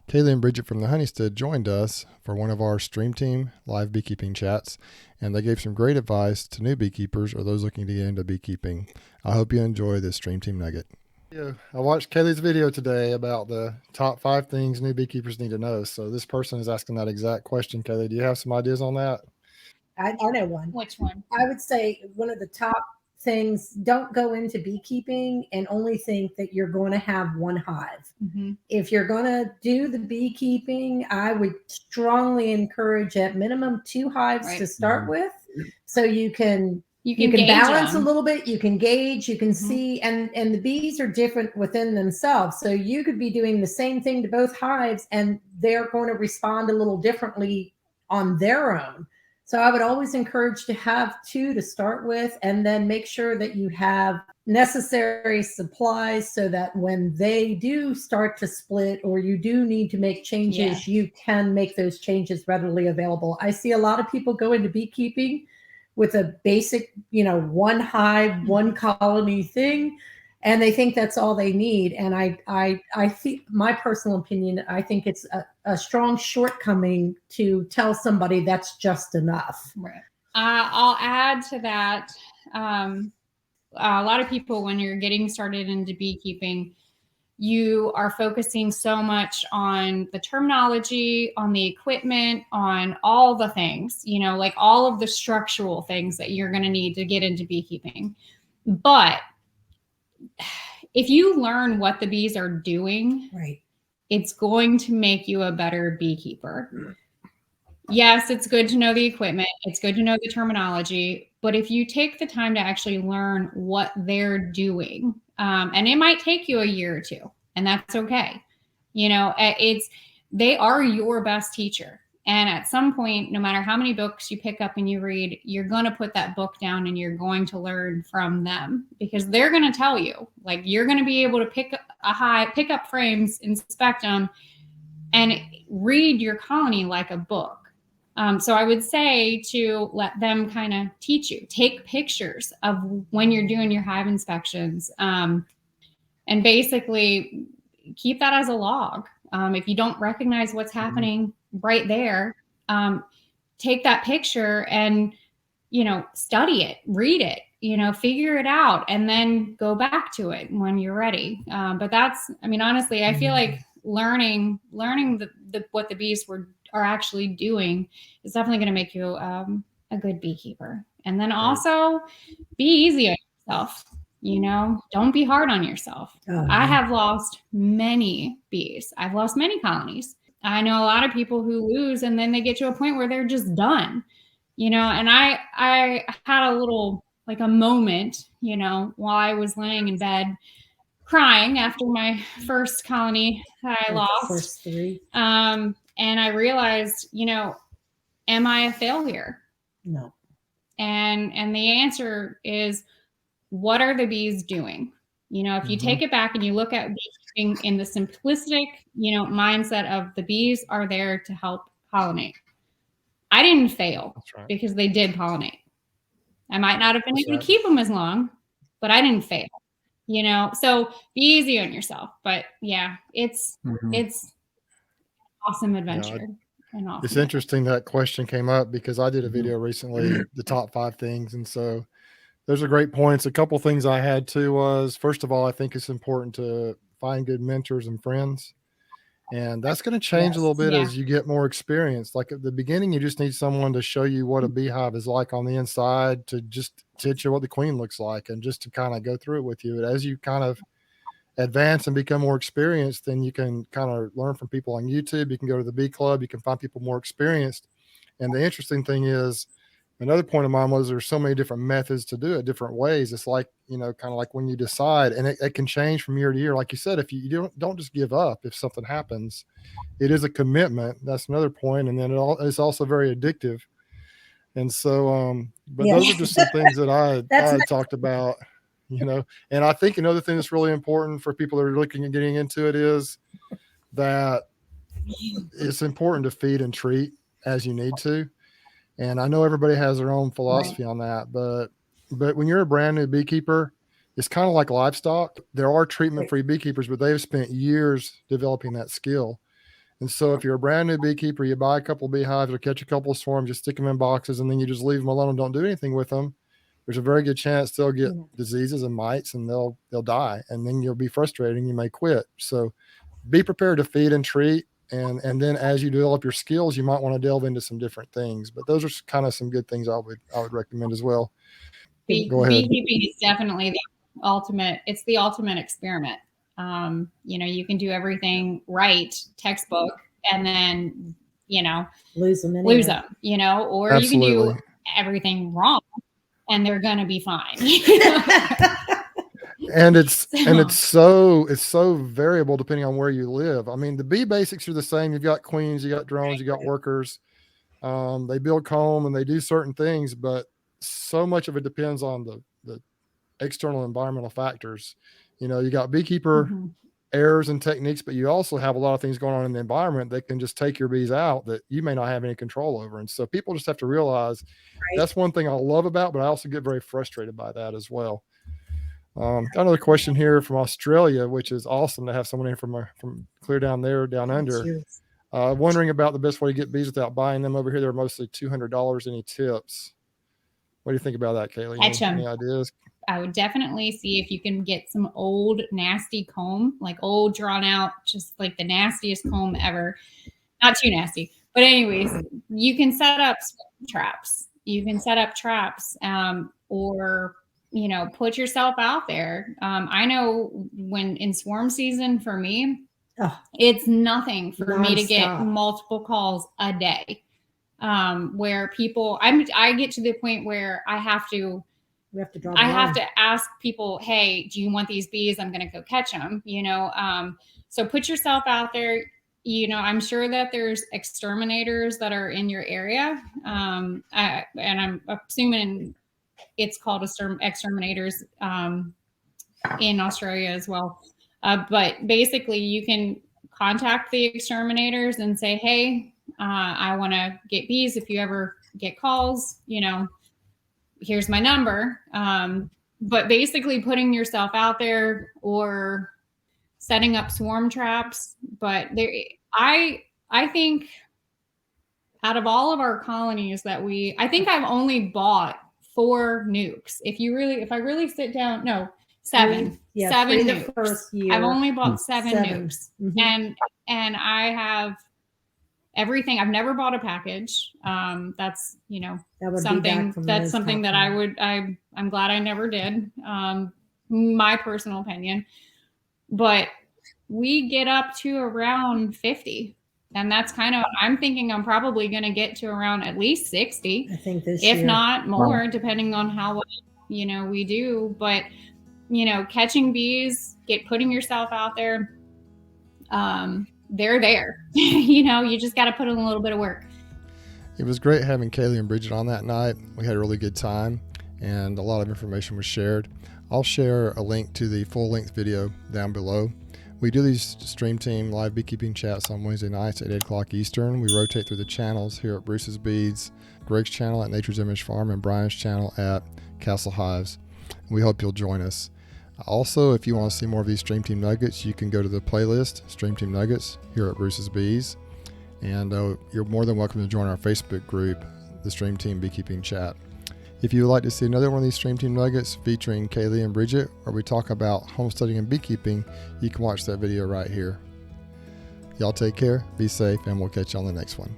Kaylee and Brigitte from the Honeystead joined us for one of our Stream Team live beekeeping chats, and they gave some great advice to new beekeepers or those looking to get into beekeeping. I hope you enjoy this Stream Team Nugget. Yeah, I watched Kaylee's video today about the top 5 things new beekeepers need to know. So this person is asking that exact question. Kaylee, do you have some ideas on that? I know one. Which one? I would say one of the top things, don't go into beekeeping and only think that you're going to have one hive. Mm-hmm. If you're going to do the beekeeping, I would strongly encourage at minimum 2 hives to start with, so you can balance a little bit, you can gauge, you can see, and the bees are different within themselves. So you could be doing the same thing to both hives and they're going to respond a little differently on their own. So I would always encourage to have 2 to start with, and then make sure that you have necessary supplies so that when they do start to split or you do need to make changes, you can make those changes readily available. I see a lot of people go into beekeeping with a basic, 1 hive, 1 colony thing, and they think that's all they need. And I think, my personal opinion, I think it's a strong shortcoming to tell somebody that's just enough. Right. I'll add to that. A lot of people, when you're getting started into beekeeping, you are focusing so much on the terminology, on the equipment, on all the things, like all of the structural things that you're going to need to get into beekeeping. But if you learn what the bees are doing, right, it's going to make you a better beekeeper. Yes, it's good to know the equipment. It's good to know the terminology. But if you take the time to actually learn what they're doing, and it might take you a year or 2, and that's okay. They are your best teacher. And at some point, no matter how many books you pick up and you read, you're going to put that book down and you're going to learn from them, because they're going to tell you, like, you're going to be able to pick up frames, inspect them, and read your colony like a book. So I would say to let them kind of teach you. Take pictures of when you're doing your hive inspections, and basically keep that as a log. If you don't recognize what's happening right there, take that picture and, study it, read it, figure it out, and then go back to it when you're ready. But honestly, I feel like learning what the bees are actually doing is definitely going to make you a good beekeeper. And then also be easy on yourself. Don't be hard on yourself. I have lost many bees. I've lost many colonies. I know a lot of people who lose and then they get to a point where they're just done, and I had a little, like, a moment, while I was laying in bed crying after my first colony that I lost. First 3. And I realized, am I a failure? No. And the answer is, what are the bees doing? If you take it back and you look at beekeeping in the simplistic, mindset of the bees are there to help pollinate. I didn't fail because they did pollinate. I might not have been able to keep them as long, but I didn't fail. So be easy on yourself. But yeah, it's awesome adventure. It's interesting that question came up because I did a video recently, the top 5 things. And so those are great points. A couple things I had too was, first of all, I think it's important to find good mentors and friends. And that's going to change a little bit as you get more experience. Like at the beginning, you just need someone to show you what a beehive is like on the inside, to just teach you what the queen looks like, and just to kind of go through it with you. But as you kind of advance and become more experienced, then you can kind of learn from people on YouTube. You can go to the bee club. You can find people more experienced. And the interesting thing is, another point of mine was, there's so many different methods to do it, different ways. It's like, kind of like when you decide, and it can change from year to year. Like you said, if you don't just give up if something happens, it is a commitment. That's another point. And then it's also very addictive. And so, but those are just some things that I talked about, and I think another thing that's really important for people that are looking at getting into it is that it's important to feed and treat as you need to. And I know everybody has their own philosophy on that, but when you're a brand new beekeeper, it's kind of like livestock. There are treatment-free beekeepers, but they've spent years developing that skill. And so if you're a brand new beekeeper, you buy a couple of beehives or catch a couple of swarms, you stick them in boxes, and then you just leave them alone and don't do anything with them. There's a very good chance they'll get diseases and mites, and they'll die. And then you'll be frustrated and you may quit. So be prepared to feed and treat. And then as you develop your skills, you might want to delve into some different things. But those are kind of some good things I would recommend as well. Go ahead. Beekeeping is definitely the ultimate. It's the ultimate experiment. You can do everything right, textbook, and then, lose them, or Absolutely. you can do everything wrong and they're going to be fine. And it's so variable depending on where you live. I mean, the bee basics are the same. You've got queens, you got drones, you got workers. They build comb and they do certain things, but so much of it depends on the external environmental factors. You got beekeeper errors and techniques, but you also have a lot of things going on in the environment that can just take your bees out that you may not have any control over. And so people just have to realize that's one thing I love about, but I also get very frustrated by that as well. Got another question here from Australia, which is awesome to have someone in from clear down there, down under. Wondering about the best way to get bees without buying them. Over here, they're mostly $200. Any tips? What do you think about that, Kaylee? Any ideas? I would definitely see if you can get some old nasty comb, like old drawn out, just like the nastiest comb ever. Not too nasty, but anyways, you can set up traps. You can set up traps, or put yourself out there. I know when in swarm season for me, it's nothing for me to get multiple calls a day. Where people, I get to the point where I have to ask people, hey, do you want these bees? I'm going to go catch them, so put yourself out there. I'm sure that there's exterminators that are in your area. And I'm assuming it's called exterminators, in Australia as well. But basically you can contact the exterminators and say, hey, I want to get bees. If you ever get calls, here's my number. But basically putting yourself out there or setting up swarm traps. But I think out of all of our colonies that I think I've only bought 4 nukes. If I really sit down, no, 7. 7 nukes. First year. I've only bought 7 nukes. And I have everything. I've never bought a package. That's, something that I'm glad I never did. My personal opinion, but we get up to around 50. And that's I'm thinking I'm probably going to get to around at least 60. I think this year. If not more, depending on how well, we do. But, catching bees, putting yourself out there, they're there. You just got to put in a little bit of work. It was great having Kaylee and Brigitte on that night. We had a really good time and a lot of information was shared. I'll share a link to the full-length video down below. We do these Stream Team live beekeeping chats on Wednesday nights at 8 o'clock Eastern. We rotate through the channels here at Bruce's Bees, Greg's channel at Nature's Image Farm, and Brian's channel at Castle Hives. We hope you'll join us. Also, if you want to see more of these Stream Team Nuggets, you can go to the playlist, Stream Team Nuggets, here at Bruce's Bees. And you're more than welcome to join our Facebook group, the Stream Team Beekeeping Chat. If you would like to see another one of these Stream Team Nuggets featuring Kaylee and Brigitte, where we talk about homesteading and beekeeping, you can watch that video right here. Y'all take care, be safe, and we'll catch you on the next one.